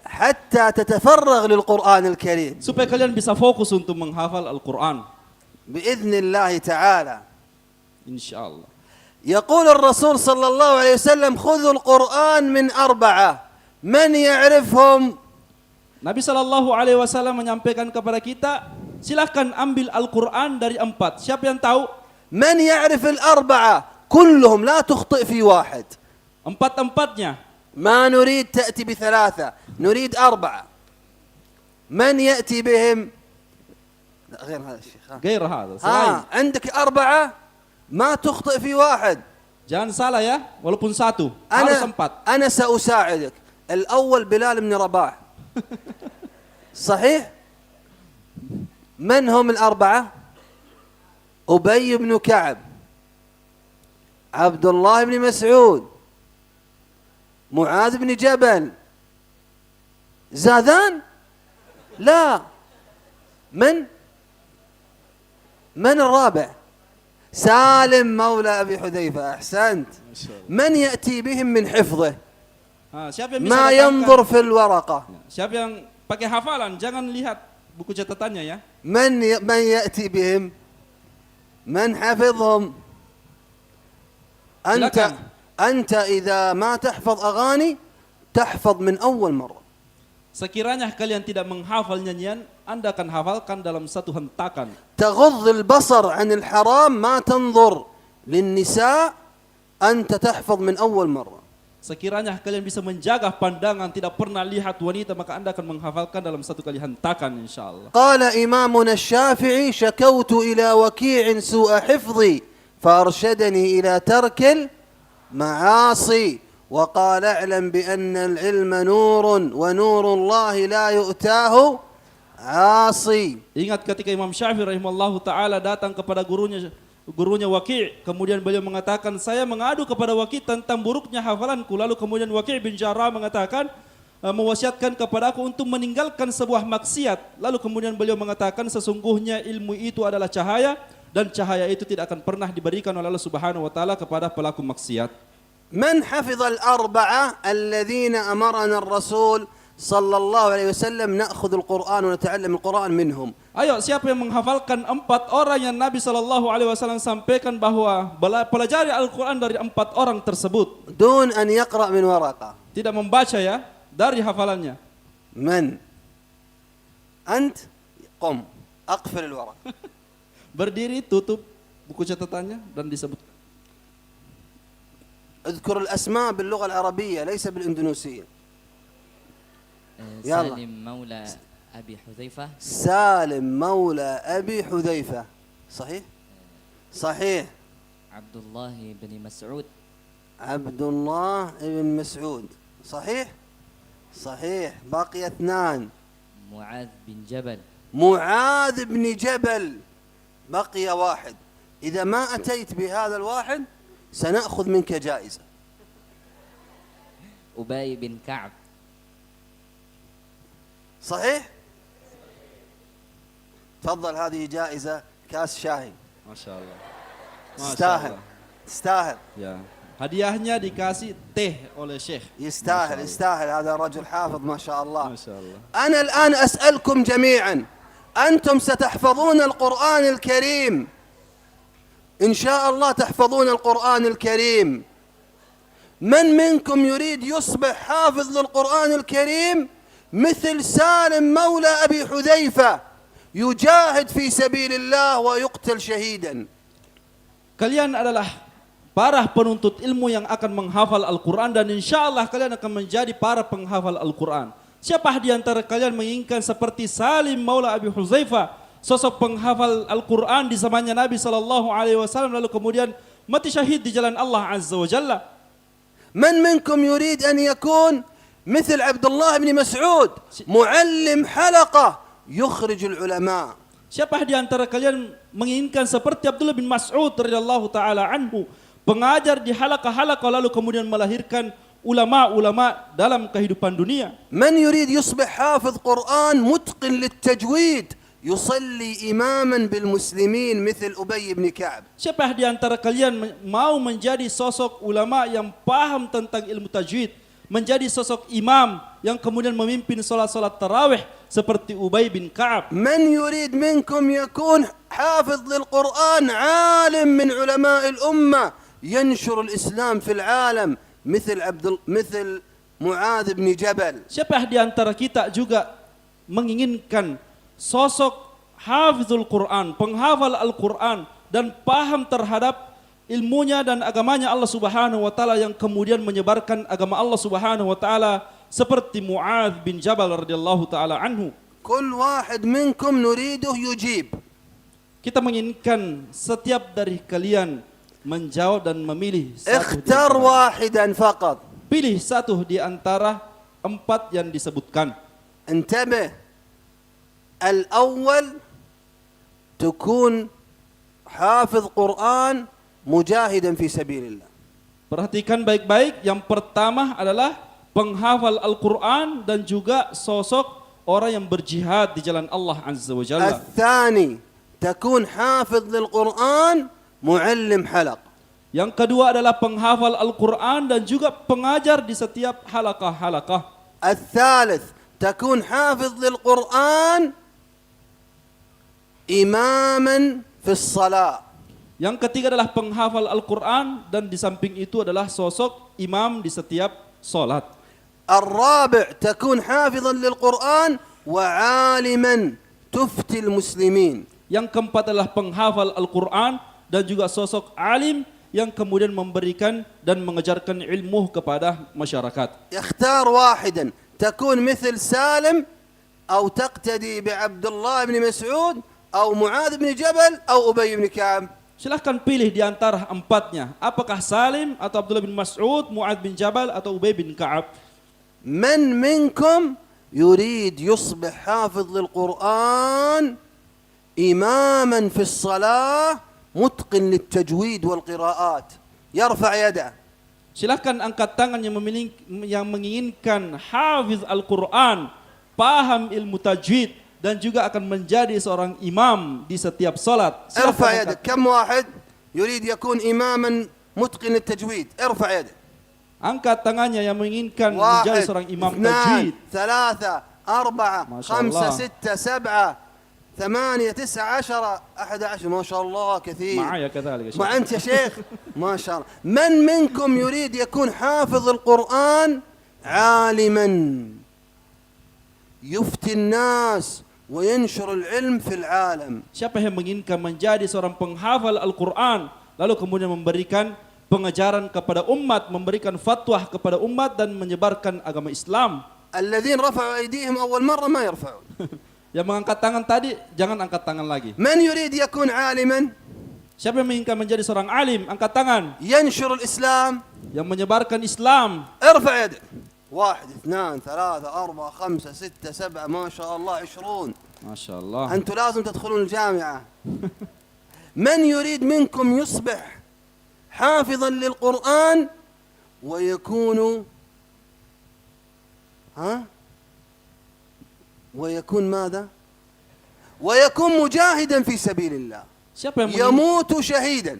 حتى تتفرغ للقرآن الكريم supaya kalian bisa fokus untuk menghafal Al-Quran. بإذن الله تعالى. Insyaallah. يقول الرسول صلى الله عليه وسلم خذوا القرآن من 4: من يعرفهم؟ Nabi Shallallahu Alaihi Wasallam menyampaikan kepada kita, silahkan ambil Al-Quran dari 4. Siapa yang tahu? من يعرف الأربعة كلهم؟ لا تخطئ في واحد. 4-4-nya. ما نريد تأتي ب3، نريد 4. من يأتي بهم؟ لا غير هذا الشيخ. Gair hada. Selain. عندك 4 ما تخطئ في واحد. Jangan salah ya, walaupun 1 harus 4. أنا سأساعدك. الأول بلال بن رباح. صحيح؟ من هم ال4؟ أبي بن كعب، عبد الله بن مسعود، معاذ بن جبل، زاذان؟ لا. من الرابع؟ سالم مولى أبي حذيفة. أحسنت. من يأتي بهم من حفظه؟ Siapa yang bisa ما datangkan? ينظر في الورقة. Siapa yang pakai hafalan, jangan lihat buku catatannya ya. من يأتي بهم؟ من حفظهم؟ silakan. أنت إذا ما تحفظ أغاني تحفظ من أول مرة. Sekiranya kalian tidak menghafal nyanyian, Anda akan hafalkan dalam satu hentakan. تغض البصر عن الحرام، ما تنظر للنساء، أنت تحفظ من أول مرة. Sekiranya kalian bisa menjaga pandangan, tidak pernah lihat wanita, maka Anda akan menghafalkan dalam satu kali hentakan insyaallah. قال إمامنا الشافعي: شكوت إلى وكيع سوء حفظي فأرشدني إلى ترك المعاصي وقال اعلم بأن العلم نور ونور الله لا يؤتاه عاصي. Ingat ketika Imam Syafi'i rahimahullahu taala datang kepada gurunya Waki', kemudian beliau mengatakan, saya mengadu kepada Waki' tentang buruknya hafalanku. Lalu kemudian Waki' bin Jarrah mengatakan, mewasiatkan kepadaku untuk meninggalkan sebuah maksiat. Lalu kemudian beliau mengatakan, sesungguhnya ilmu itu adalah cahaya, dan cahaya itu tidak akan pernah diberikan oleh Allah Subhanahu wa taala kepada pelaku maksiat. من حفظ الأربعة الذين أمرنا الرسول صلى الله عليه وسلم نأخذ القرآن ونتعلم القرآن منهم؟ Ayo, siapa yang menghafalkan 4 orang yang Nabi Shallallahu Alaihi Wasallam sampaikan bahwa pelajari Al-Quran dari 4 orang tersebut, دون أن يقرأ من ورقة. tidak membaca ya, dari hafalannya. من؟ أنت قم أقفل الورق. Berdiri, tutup buku catatannya dan disebut. اذكر الأسماء باللغة العربية ليس بالإندونيسية. يلا. سالم مولى أبي حذيفة. سالم مولى أبي حذيفة. صحيح؟ صحيح. عبد الله بن مسعود. عبد الله بن مسعود. صحيح؟ صحيح. بقي 2. معاذ بن جبل. معاذ بن جبل. بقي 1. إذا ما أتيت بهذا الواحد سنأخذ منك جائزة. أبي بن كعب. صحيح؟ تفضل، هذه جائزة كاس شاهي. ما شاء الله. تستاهل. تستاهل. Ya, hadiahnya dikasih teh oleh Syekh. يستاهل يستاهل، هذا رجل حافظ ما شاء الله. ما شاء الله. أنا الآن أسألكم جميعا، أنتم ستحفظون القرآن الكريم إن شاء الله، تحفظون القرآن الكريم. من منكم يريد يصبح حافظ للقرآن الكريم مثل سالم مولى أبي حذيفة يجاهد في سبيل الله ويقتل شهيدا؟ Kalian adalah para penuntut ilmu yang akan menghafal Al-Quran, dan insya Allah kalian akan menjadi para penghafal Al-Quran. Siapa di antara kalian menginginkan seperti Salim Maula Abi Huzaifah, sosok penghafal Al-Quran di zamannya Nabi Sallallahu Alaihi Wasallam, lalu kemudian mati syahid di jalan Allah Azza wa Jalla? من منكم يريد أن يكون مثل عبد الله بن مسعود معلم حلقة يخرج العلماء؟ Siapa di antara kalian menginginkan seperti Abdullah bin Mas'ud radhiyallahu taala anhu, pengajar di halaqah-halaqah lalu kemudian melahirkan ulama-ulama dalam kehidupan dunia? من يريد يصبح حافظ قرآن متقن للتجويد يصلي إماما بالمسلمين مثل أبي بن كعب؟ Siapa di antara kalian mau menjadi sosok ulama yang paham tentang ilmu tajwid, menjadi sosok imam yang kemudian memimpin salat-salat tarawih seperti Ubay bin Ka'ab? من يريد منكم يكون حافظ للقرآن عالم من علماء الأمة ينشر الإسلام في العالم مثل معاذ بن جبل. Siapa di antara kita juga menginginkan sosok hafizul Quran, penghafal Al-Quran dan paham terhadap ilmunya dan agamanya Allah Subhanahu wa taala yang kemudian menyebarkan agama Allah Subhanahu wa taala seperti Muadz bin Jabal radhiyallahu taala anhu. كل واحد منكم نريده يجيب. Kita menginginkan setiap dari kalian menjawab dan memilih satu di اختر antara. واحدا فقط. Pilih satu di antara 4 yang disebutkan. انتبه. الأول تكون حافظ قرآن مجاهدا في سبيل الله. Perhatikan baik-baik, yang pertama adalah penghafal Al-Quran dan juga sosok orang yang berjihad di jalan Allah Azza wa Jalla. الثاني تكون حافظ للقرآن معلم حلق. Yang kedua adalah penghafal Al-Quran dan juga pengajar di setiap halaqah-halaqah. الثالث تكون حافظ للقرآن إماما في الصلاة. Yang ketiga adalah penghafal Al-Quran dan di samping itu adalah sosok imam di setiap solat. الرابع تكون حافظا للقرآن وعالما تفتي المسلمين. Yang keempat adalah penghafal Al-Quran dan juga sosok alim yang kemudian memberikan dan mengajarkan ilmu kepada masyarakat. اختار واحدا تكون مثل سالم أو تقتدي بعبد الله بن مسعود أو معاذ بن جبل أو أبي بن كعب. Silahkan pilih di antara 4-nya. Apakah Salim atau Abdullah bin Mas'ud, Muadz bin Jabal atau Ubay bin Ka'ab? من منكم يريد يصبح حافظ للقرآن إماما في الصلاة متقن للتجويد والقراءات يرفع يده. Silahkan angkat tangan yang menginginkan hafiz Al-Quran, paham ilmu tajwid dan juga akan menjadi seorang imam di setiap salat. ارفع يدك. كم واحد يريد يكون إماما متقن للتجويد؟ ارفع يدك. Angkat tangannya yang menginginkan menjadi واحد seorang imam اثنان tajwid. ثلاثة أربعة ما شاء خمسة الله. ستة سبعة ثمانية تسعة عشرة 11. ما شاء الله كثير. معايا كذلك يا شيخ. ما أنت يا شيخ ما شاء الله. من منكم يريد يكون حافظ القرآن عالما يفتي الناس وينشر العلم في العالم؟ Siapa yang menginginkan menjadi seorang penghafal Al-Quran lalu kemudian memberikan pengajaran kepada umat, memberikan fatwa kepada umat dan menyebarkan agama Islam. الذين رفعوا أيديهم أول مرة ما يرفعون. Yang mengangkat tangan tadi jangan angkat tangan lagi. من يريد يكون عالما Siapa yang menginginkan menjadi seorang alim, angkat tangan. ينشر الإسلام؟ Yang menyebarkan Islam. ارفع يدك. واحد اثنان ثلاثة أربعة خمسة ستة سبعة ما شاء الله 20. Masya Allah. أنتم لازم تدخلون الجامعة. من يريد منكم يصبح حافظا للقرآن ويكون ويكون ماذا؟ ويكون مجاهدا في سبيل الله Siapa yang menginginkan, يموت شهيدا.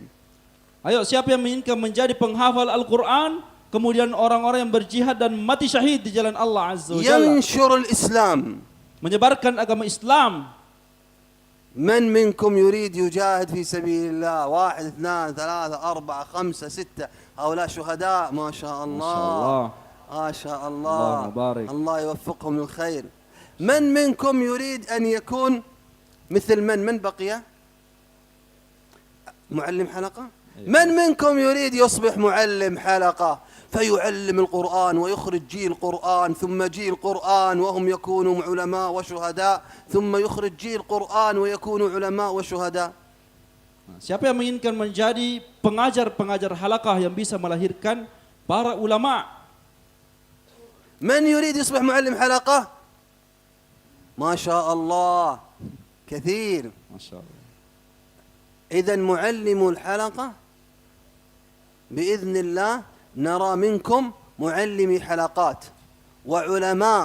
ayo siapa yang menginginkan menjadi penghafal Al-Quran, kemudian orang-orang yang berjihad dan mati syahid di jalan Allah Azza wa Jalla, ينشر الإسلام. menyebarkan agama Islam. من منكم يريد يجاهد في سبيل الله؟ واحد اثنان ثلاثة أربعة خمسة ستة. هؤلاء شهداء ما شاء الله. ما شاء الله. اللهم بارك. الله يوفقهم للخير. من منكم يريد أن يكون مثل من بقي؟ معلم حلقة؟ من منكم يريد يصبح معلم حلقة فيعلم القرآن ويخرج جيل قرآن ثم جيل قرآن وهم يكونوا علماء وشهداء ثم يخرج جيل قرآن ويكونوا علماء وشهداء؟ Siapa yang menginginkan menjadi pengajar-pengajar halaqah yang bisa melahirkan para ulama? من يريد يصبح معلم حلقة؟ ما شاء الله كثير. Masya Allah. إذن معلم الحلقة بإذن الله نرى منكم معلمي حلقات وعلماء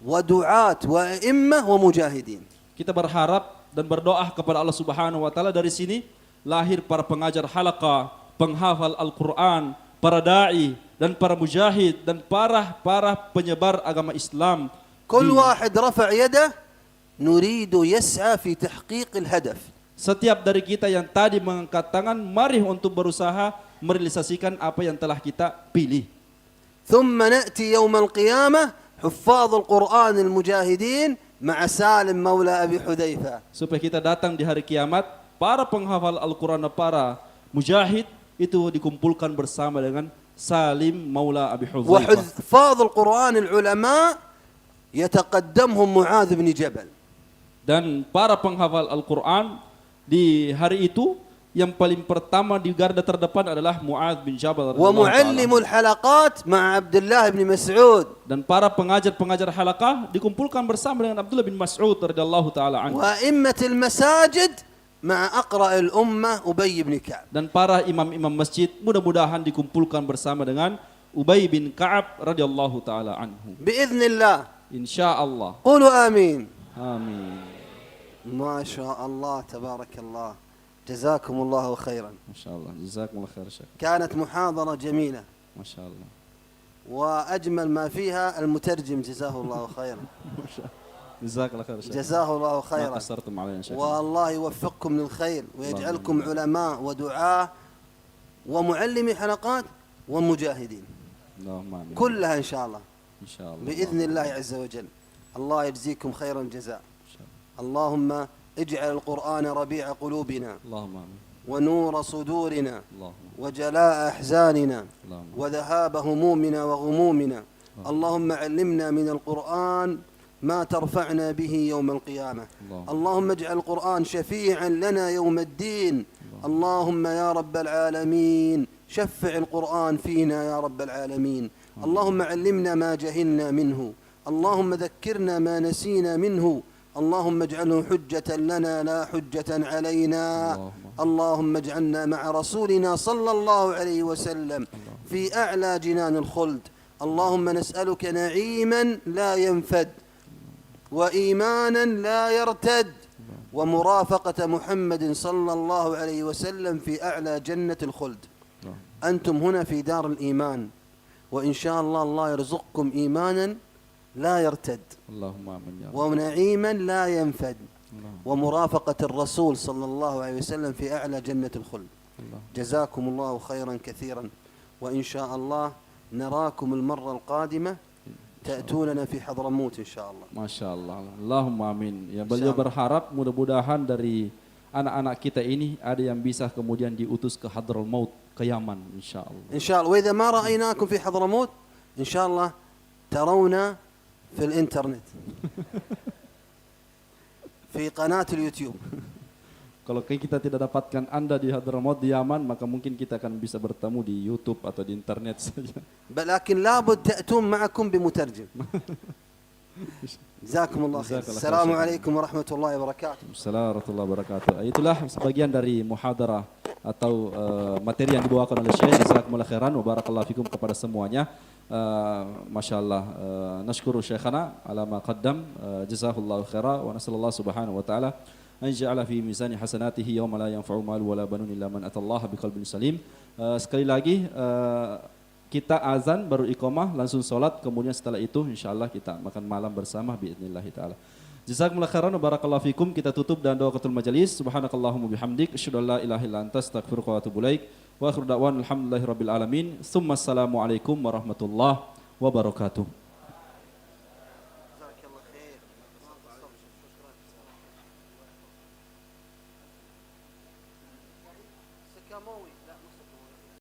ودعاة وأئمة ومجاهدين. Kita berharap dan berdoa kepada Allah Subhanahu wa taala dari sini lahir para pengajar halaqah, penghafal Al-Quran, para dai dan para mujahid dan para penyebar agama Islam. كل واحد رفع يده نريد يسعى في تحقيق الهدف. Setiap dari kita yang tadi mengangkat tangan, mari untuk berusaha merealisasikan apa yang telah kita pilih. ثم نأتي يوم القيامة حفاظ القرآن المجاهدين مع سالم مولى أبي حذيفة. Supaya kita datang di hari kiamat, para penghafal Al-Quran dan para mujahid itu dikumpulkan bersama dengan Salim Maula Abi Hudzaifah. وحفاظ القرآن العلماء يتقدمهم معاذ بن جبل. Dan para penghafal Al-Quran di hari itu yang paling pertama di garda terdepan adalah Mu'adz bin Jabal radhiyallahu ومعلم ta'ala. الحلقات مع عبد الله بن مسعود. Dan para pengajar-pengajar halaqah dikumpulkan bersama dengan Abdullah bin Mas'ud radhiyallahu taala anhu. وأئمة المساجد مع أقرأ الأمة أبي بن كعب. Dan para imam-imam masjid mudah-mudahan dikumpulkan bersama dengan Ubay bin Ka'ab radhiyallahu taala anhu. بإذن الله. Insyaallah. قولوا آمين. Amin. ما شاء الله تبارك الله. جزاكم الله خيرا. Masyaallah. Jazakumullah khair Syekh. كانت محاضرة جميلة Masyaallah. وأجمل ما فيها المترجم جزاه الله خيرا. Jazakallah khair Syekh. جزاه الله ما خيرا. قصرتم علينا Syekh. والله يوفقكم للخير ويجعلكم علماء ودعاة ومعلمي حلقات ومجاهدين Allahumma amin. كلها إن شاء الله Insyaallah. بإذن الله عز وجل. الله يجزيكم خير الجزاء. اللهم اجعل القرآن ربيع قلوبنا Allahumma amin. ونور صدورنا Allahumma. وجلاء أحزاننا Allahumma. وذهاب همومنا وغمومنا. اللهم علمنا من القرآن ما ترفعنا به يوم القيامة. اللهم اجعل القرآن شفيعا لنا يوم الدين. اللهم يا رب العالمين شفع القرآن فينا يا رب العالمين. اللهم علمنا ما جهلنا منه. اللهم ذكرنا ما نسينا منه. اللهم اجعله حجة لنا لا حجة علينا. اللهم اجعلنا مع رسولنا صلى الله عليه وسلم في أعلى جنان الخلد. اللهم نسألك نعيما لا ينفد وإيمانا لا يرتد ومرافقة محمد صلى الله عليه وسلم في أعلى جنة الخلد. أنتم هنا في دار الإيمان وإن شاء الله الله يرزقكم إيمانا لا يرتد Allahumma amin ya Rabb. ونعيما لا ينفد Allahumma. ومرافقة الرسول صلى الله عليه وسلم في أعلى جنة الخلد. Allah. جزاكم الله خيرا كثيرا وإن شاء الله نراكم المرة القادمة تأتوننا في حضرموت إن شاء الله. Masya Allah. Allahumma amin. Ya, beliau berharap mudah-mudahan dari anak-anak kita ini ada yang bisa kemudian diutus ke Hadramaut, ke Yaman, insya Allah. إن شاء الله. وإذا ما رأيناكم في حضرموت إن شاء الله ترونا في الإنترنت في قناة اليوتيوب. Kalau kita tidak dapatkan Anda di Hadramaut di Yaman, maka mungkin kita akan bisa bertemu di YouTube atau di internet saja. لكن لابد تأتون معكم بمترجم. جزاكم الله خير. جزاك الله خير. السلام عليكم ورحمة الله وبركاته. Assalamualaikum warahmatullahi wabarakatuh. Itulah sebagian dari muhadarah atau materi yang dibawakan oleh Syekh. Jazakumullah khairan wa barakallahu fikum kepada semuanya. Masya Allah. Nashkuru Syekhana ala ma qaddam. Jazahullahu khairan wa nasallallahu subhanahu wa ta'ala an ja'ala fi mizani hasanatihi yawma la yanfa'u malu wala banun illa man atallaha biqalbin salim. Sekali lagi kita azan baru iqamah langsung salat, kemudian setelah itu insyaallah kita makan malam bersama biidznillah taala. Jazakumullah khairan wa barakallahu fikum. Kita tutup dan doa qatul majelis. Subhanakallahumma bihamdik asyhadu an la ilaha illa anta astaghfiruka wa atubu ilaik. Wa akhiru da'wan alhamdulillahirabbil alamin. Tsumma assalamu alaikum warahmatullahi wabarakatuh. سكاموي